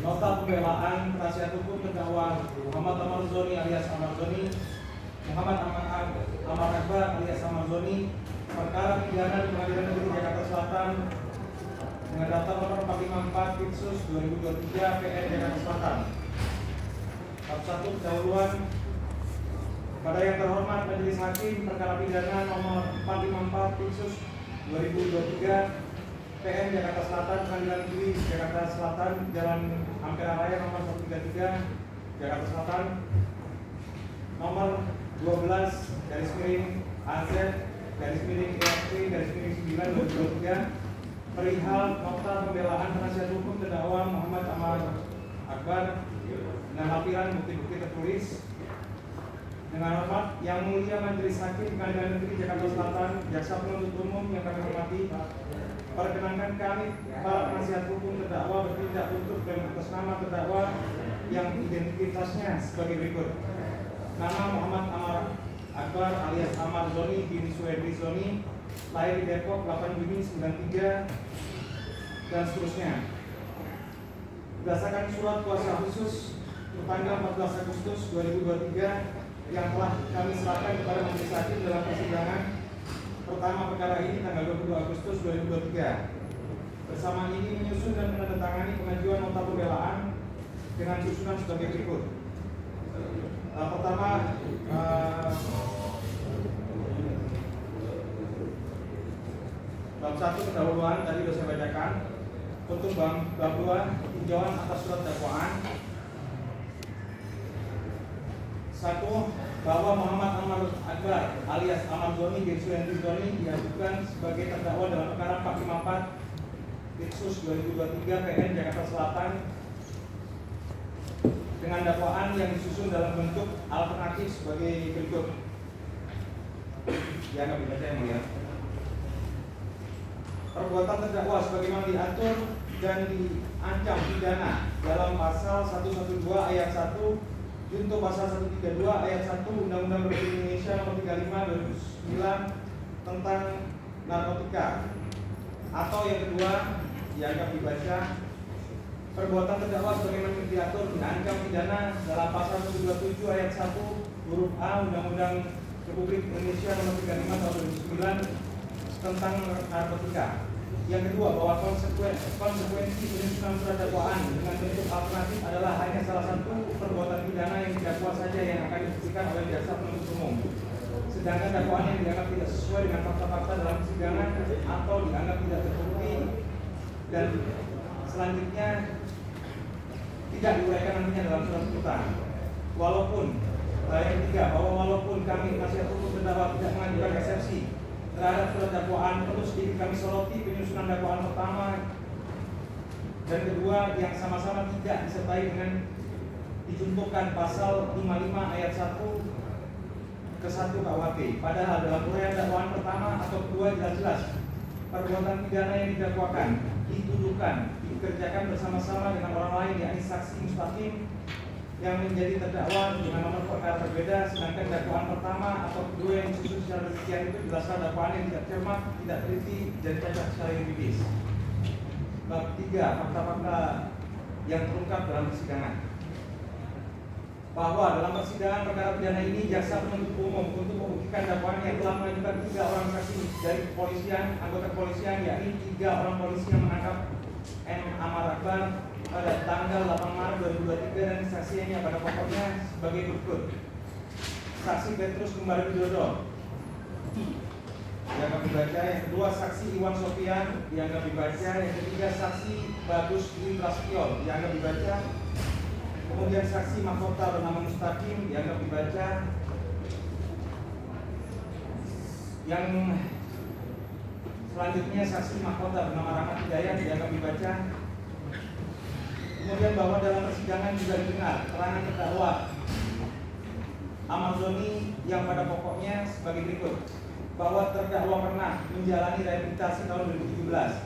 Nota pembelaan penasihat hukum terdakwa Muhammad Amar Zoni alias Amar Zoni, Muhammad Amar Akbar alias Amar Zoni, perkara pidana di Pengadilan Negeri Jakarta Selatan dengan data nomor 454 Pitsus 2023 PN Jakarta Selatan. Bab 1 pendahuluan. Pada yang terhormat Majelis Hakim, perkara pidana nomor 454 Pitsus 2023 PN Jakarta Selatan, Pengadilan Negeri Jakarta Selatan, Jalan Ampera Raya nomor 133 Jakarta Selatan, nomor 12 AZ/EFP/9/2023 perihal nota pembelaan penasihat hukum terdakwa Muhammad Amar Akbar dengan lampiran bukti-bukti tertulis. Dengan hormat Yang Mulia Majelis Hakim Pengadilan Negeri Jakarta Selatan, jaksa penuntut umum yang kami hormati, perkenankan kami para penasihat hukum terdakwa bertindak untuk dan atas nama terdakwa yang identitasnya sebagai berikut. Nama Muhammad Amar Akbar alias Amar Zoni bin Suedri Zoni, lahir di Depok 8 Juni 93 dan seterusnya. Berdasarkan surat kuasa khusus tanggal 14 Agustus 2023 yang telah kami serahkan kepada Majelis Hakim dalam persidangan pertama perkara ini tanggal 22 Agustus 2023. Bersama ini menyusun dan menandatangani pengajuan nota pembelaan dengan susunan sebagai berikut. Pertama, bab 1 pendahuluan tadi sudah saya bacakan. Untuk bab 2 tinjauan atas surat dakwaan. 1. Bahwa Muhammad Amar Akbar alias Amar Zoni bin Suedri Zoni diajukan sebagai terdakwa dalam perkara 454 Pitsus 2023 PN Jakarta Selatan dengan dakwaan yang disusun dalam bentuk alternatif sebagai berikut. Ya, kami baca yang mulia. Perbuatan terdakwa sebagaimana diatur dan diancam pidana dalam pasal 112 ayat 1 junto pasal 132 ayat 1 Undang-Undang Republik Indonesia Nomor 35/2009 tentang narkotika. Atau yang kedua, dianggap dibaca perbuatan terdakwa sebagaimana diatur diancam pidana dalam pasal 127 ayat 1 huruf A Undang-Undang Republik Indonesia Nomor 35/2009 tentang narkotika. Yang kedua, bahwa konsekuensi penyusunan surat dakwaan dengan bentuk alternatif adalah hanya salah satu perbuatan pidana yang didakwa saja yang akan dibuktikan oleh jaksa penuntut umum. Sedangkan dakwaan yang dianggap tidak sesuai dengan fakta-fakta dalam persidangan atau dianggap tidak terbukti dan selanjutnya tidak diuraikan nantinya dalam surat tuntutan. Walaupun yang ketiga, bahwa walaupun kami penasihat hukum terdakwa tidak mengajukan eksepsi terhadap surat dakwaan, perlu sedikit kami soroti penyusunan dakwaan pertama dan kedua yang sama-sama tidak disertai dengan dicontohkan pasal 55 ayat 1 ke 1 KUHP. Padahal dalam uraian dakwaan pertama atau kedua jelas-jelas perbuatan pidana yang didakwakan dituduhkan dikerjakan bersama-sama dengan orang lain, yakni saksi mustaqim yang menjadi terdakwa dengan nomor perkara berbeda, sedangkan dakwaan pertama atau kedua yang disusun secara demikian itu jelaslah dakwaan yang tidak cermat, tidak teliti, dan cacat secara yuridis. Bab 3, fakta-fakta yang terungkap dalam persidangan. Bahwa dalam persidangan perkara pidana ini jaksa penuntut umum untuk membuktikan dakwaan yang telah mengajukan 3 orang saksi dari kepolisian, anggota kepolisian, yakni 3 orang polisi yang menangkap M. Amar Akbar pada tanggal 8 Maret 2023 dan kesaksiannya pada pokoknya sebagai berikut. Saksi Petrus Kembali Widodo dianggap dibaca. Yang kedua, saksi Iwan Sofian dianggap dibaca. Yang ketiga, saksi Bagus Dwi Prasetyo dianggap dibaca. Kemudian saksi Mahkota bernama Mustaqim dianggap dibaca. Yang selanjutnya saksi Mahkota bernama Rahmat Hidayat dianggap dibaca. Kemudian bahwa dalam persidangan juga didengar keterangan terdakwa Amar Zoni yang pada pokoknya sebagai berikut. Bahwa terdakwa pernah menjalani rehabilitasi tahun 2017.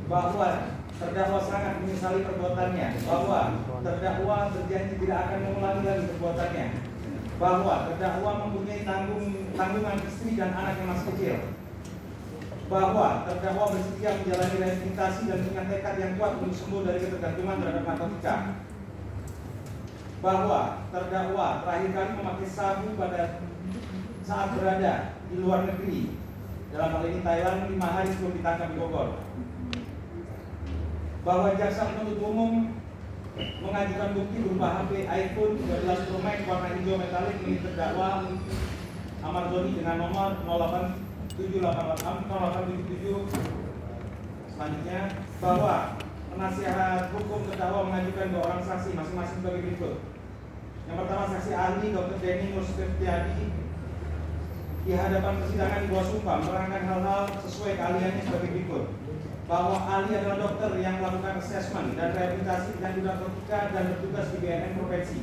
Bahwa terdakwa sangat menyesali perbuatannya. Bahwa terdakwa berjanji tidak akan mengulangi lagi perbuatannya. Bahwa terdakwa mempunyai tanggungan istri dan anak yang masih kecil. bahwa terdakwa bersedia menjalani rehabilitasi dan punya tekad yang kuat untuk sembuh dari ketergantungan terhadap narkotika, bahwa terdakwa terakhir kali memakai sabu pada saat berada di luar negeri, dalam hal ini Thailand, 5 hari sebelum ditangkap di Bogor, bahwa jaksa penuntut umum mengajukan bukti berupa HP iPhone 13 Pro Max warna hijau metalik milik terdakwa Ahmad Zoni dengan nomor 0877. Selanjutnya, bahwa penasihat hukum terdakwa mengajukan 2 orang saksi masing-masing sebagai berikut. Yang pertama, saksi ahli Dr. Denny Nurstiadi di hadapan persidangan di bawah sumpah menerangkan hal-hal sesuai keahliannya sebagai berikut. Bahwa ahli adalah dokter yang melakukan asesmen dan rehabilitasi dengan narkotika dan bertugas di BNN provinsi.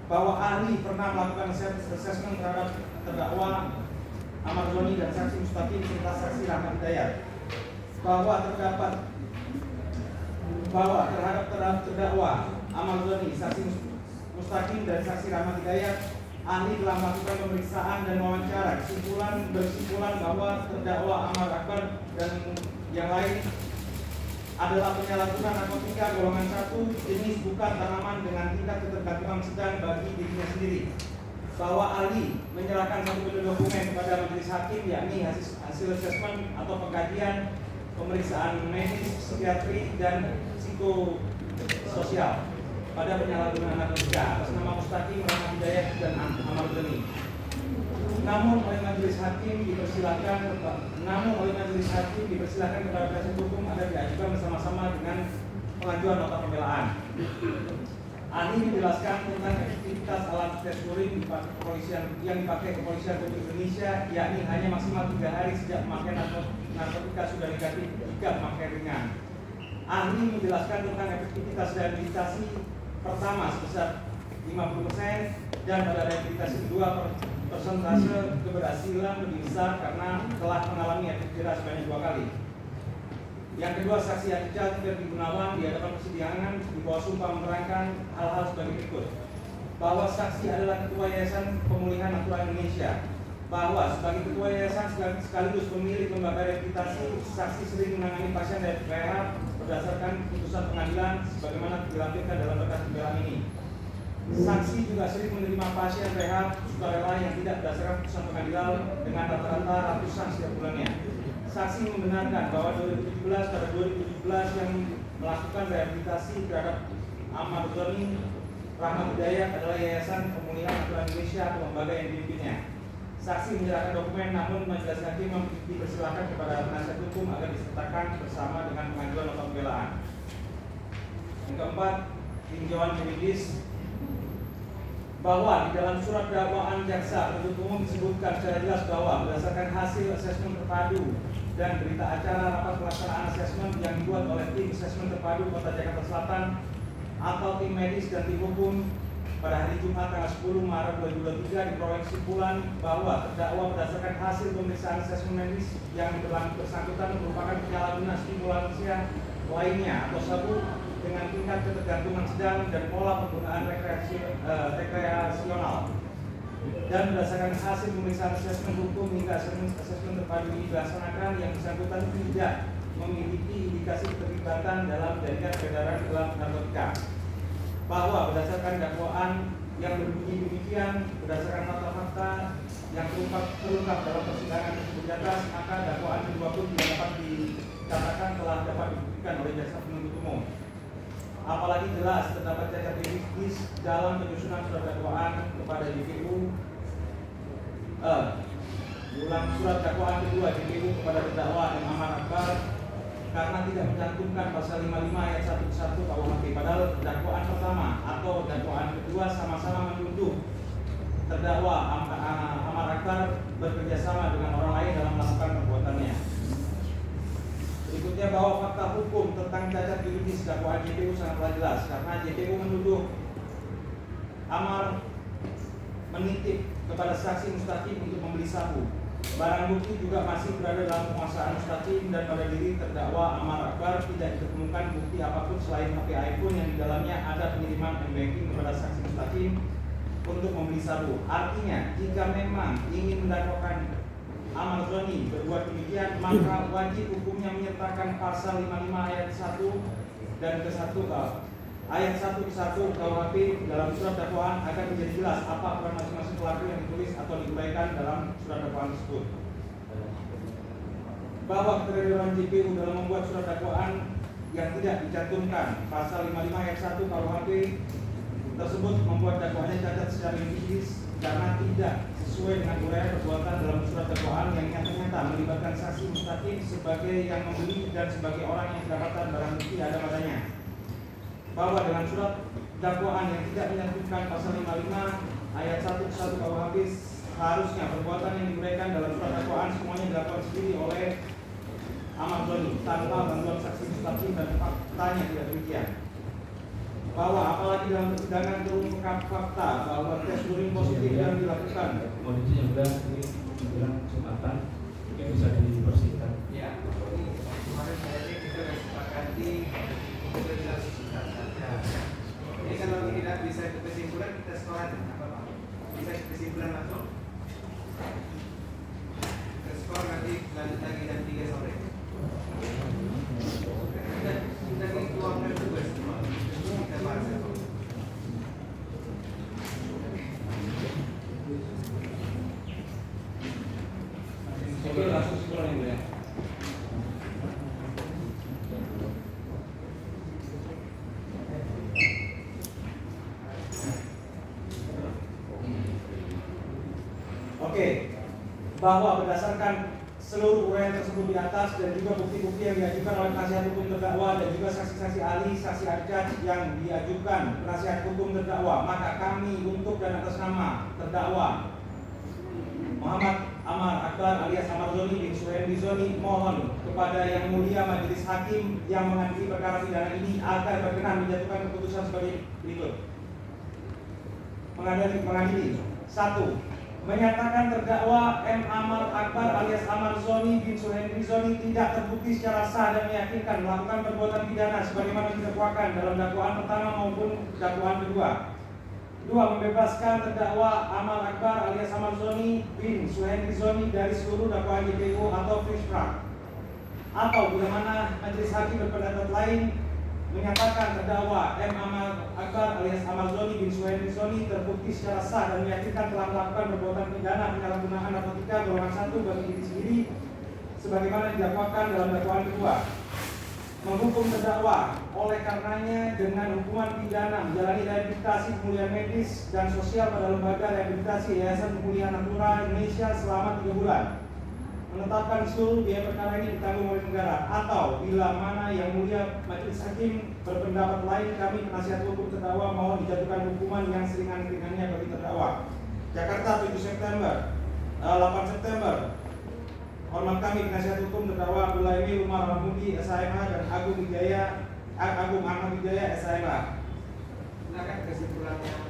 Bahwa ahli pernah melakukan asesmen terhadap terdakwa Ahmad Zoni dan saksi Mustaqim serta saksi Rahmat Hidayat. Bahwa terhadap terdakwa Ahmad Zoni, saksi Mustaqim dan saksi Rahmat Hidayat, ahli telah melakukan pemeriksaan dan wawancara. Berkesimpulan bahwa terdakwa Amar Akbar dan yang lain adalah penyalahgunaan narkotika golongan 1 jenis bukan tanaman dengan tingkat ketergantungan sedang bagi dirinya sendiri. Bahwa ahli menyerahkan satu butir dokumen kepada majelis hakim, yakni hasil asesmen atau pengkajian pemeriksaan medis, psikiatri dan psikososial pada penyalahgunaan narkotika atas nama Mustaqim, Rahmat Hidayat dan Ahmad Zoni. Namun oleh majelis hakim dipersilakan kepada penasihat hukum agar diajukan bersama-sama dengan pengajuan nota pembelaan. Ahli menjelaskan tentang efektivitas alat tes urin yang dipakai kepolisian Republik Indonesia, yakni hanya maksimal 3 hari sejak memakai narkotika sudah negatif jika memakai ringan. Ahli menjelaskan tentang efektivitas rehabilitasi pertama sebesar 50% dan pada rehabilitasi kedua persentase keberhasilan lebih besar karena telah mengalami efek jerah sebanyak 2 kali. Yang kedua, saksi Aditya Ferdi Gunawan di hadapan persidangan di bawah sumpah menerangkan hal-hal sebagai berikut. Bahwa saksi adalah Ketua Yayasan Pemulihan Natura Indonesia. Bahwa sebagai Ketua Yayasan sekaligus pemilik lembaga rehabilitasi, saksi sering menangani pasien dari rehab berdasarkan putusan pengadilan sebagaimana dilampirkan dalam berkas pembelaan ini. Saksi juga sering menerima pasien rehab sukarela yang tidak berdasarkan putusan pengadilan dengan rata-rata ratusan setiap bulannya. Saksi membenarkan bahwa 2017 yang melakukan rehabilitasi terhadap Ahmad Zoni, Rahmat Hidayat adalah Yayasan Pemulihan Natura Indonesia atau lembaga yang dipimpinnya. Saksi menyerahkan dokumen, namun majelis hakim dipersilakan kepada penasihat hukum agar disertakan bersama dengan pengajuan nota pembelaan. Yang keempat, tinjauan juridis. Bahwa di dalam surat dakwaan jaksa penuntut umum disebutkan secara jelas bahwa berdasarkan hasil asesmen terpadu dan berita acara rapat pelaksanaan asesmen yang dibuat oleh tim asesmen terpadu Kota Jakarta Selatan atau tim medis dan tim hukum pada hari Jumat tanggal 10 Maret 2023 diperoleh kesimpulan bahwa terdakwa berdasarkan hasil pemeriksaan asesmen medis yang bersangkutan merupakan penyalahguna stimulansia lainnya atau sabu dengan tingkat ketergantungan sedang dan pola penggunaan rekreasional. Dan berdasarkan hasil pemeriksaan asesmen hukum hingga asesmen terpadu ini dilaksanakan, yang bersangkutan tidak memiliki indikasi keterlibatan dalam jaringan peredaran gelap narkotika. Bahwa berdasarkan dakwaan yang berbunyi demikian, berdasarkan fakta-fakta yang terungkap dalam persidangan tersebut di atas, maka dakwaan kedua pun tidak dapat dikatakan telah dapat dibuktikan oleh jaksa penuntut umum. Apalagi jelas terdapat cacat juridis dalam penyusunan surat dakwaan kepada JPU. Ulang surat dakwaan kedua JPU kepada terdakwa M. Amar Akbar karena tidak mencantumkan pasal 55 ayat 1 KUHP, padahal dakwaan pertama atau dakwaan kedua sama-sama menuduh terdakwa Amar Akbar bekerjasama dengan orang lain dalam melakukan perbuatannya. Berikutnya, bahwa fakta hukum tentang cacat juridis dakwaan JPU sangatlah jelas karena JPU menuduh Amar menitip kepada saksi Mustaqim untuk membeli sabu. Barang bukti juga masih berada dalam penguasaan Mustaqim dan pada diri terdakwa Amar Akbar tidak ditemukan bukti apapun selain HP iPhone yang di dalamnya ada pengiriman m-banking kepada saksi Mustaqim untuk membeli sabu. Artinya, jika memang ingin mendakwakan Amar Zoni berbuat demikian, maka wajib hukumnya menyertakan pasal 55 ayat 1 dan ke-1 ayat 1 ke 1 KUHP dalam surat dakwaan agar menjadi jelas apa peran masing-masing pelaku yang ditulis atau diuraikan dalam surat dakwaan tersebut. Bahwa keterlibatan JPU dalam membuat surat dakwaan yang tidak dicantumkan pasal 55 ayat 1 KUHP tersebut membuat dakwaannya cacat secara yuridis karena tidak sesuai dengan uraian perbuatan dalam surat dakwaan yang nyata-nyata melibatkan saksi mustaqim sebagai yang membeli dan sebagai orang yang kedapatan barang bukti ada padanya. Bahwa dengan surat dakwaan yang tidak mencantumkan pasal 55 ayat 1 ke 1 KUHP harusnya perbuatan yang diuraikan dalam surat dakwaan semuanya dilakukan sendiri oleh Amar Zoni tanpa bantuan saksi mustaqim dan faktanya tidak demikian. Bahwa apalagi dalam persidangan terungkap fakta bahwa tes urin positif yang dilakukan. Kondisi yang sudah ini menjelang Jumatan mungkin bisa dipersingkat. Ya, kemarin saya kita sudah sepakati untuk singkat saja. Jadi kalau tidak bisa ke kesimpulan kita skor aja, apa Pak? Bisa ke kesimpulan langsung? Ke skor nanti lanjut lagi jam 3 sore. Kita tuangkan tugas semua. Kita bahas ya. Oke, langsung kesimpulan yang mulia. Oke, bahwa berdasarkan seluruh uraian tersebut di atas dan juga bukti-bukti yang diajukan oleh penasihat hukum terdakwa dan juga saksi-saksi ahli, saksi adjudge yang diajukan penasihat hukum terdakwa, maka kami untuk dan atas nama terdakwa Muhammad Amar Akbar alias Amar Zoni bin Suhendi Zoni mohon kepada Yang Mulia Majelis Hakim yang mengadili perkara pidana ini agar berkenan menjatuhkan keputusan sebagai berikut. Mengadili 1. Menyatakan terdakwa M. Amar Akbar alias Amar Zoni bin Suhendi Zoni tidak terbukti secara sah dan meyakinkan melakukan perbuatan pidana sebagaimana didakwakan dalam dakwaan pertama maupun dakwaan kedua. 2. Membebaskan terdakwa Amar Akbar alias Amar Zoni bin Suhendi Zoni dari seluruh dakwaan JPU atau Frispra. Atau bila mana majelis hakim berpendapat lain menyatakan terdakwa M. Amar Akbar alias Amar Zoni bin Suhendi Zoni terbukti secara sah dan meyakinkan telah melakukan perbuatan pidana penyalahgunaan narkotika golongan 1 bagi diri sendiri sebagaimana didakwakan dalam dakwaan kedua. Menghukum terdakwa oleh karenanya dengan hukuman pidana menjalani rehabilitasi pemulihan medis dan sosial pada lembaga rehabilitasi Yayasan Pemulihan Natura Indonesia selama 3 bulan. Menetapkan seluruh biaya perkara ini ditanggung oleh negara, atau bila mana Yang Mulia Majelis Hakim berpendapat lain, kami penasihat hukum terdakwa mohon dijatuhkan hukuman yang seringan-ringannya bagi terdakwa. Jakarta 7 September 8 September. Hormat kami penasihat hukum terdakwa Abdullah Emi Umar Mahmudi SHMH dan Agung Ahmad Wijaya SHMH. Silakan kesimpulannya.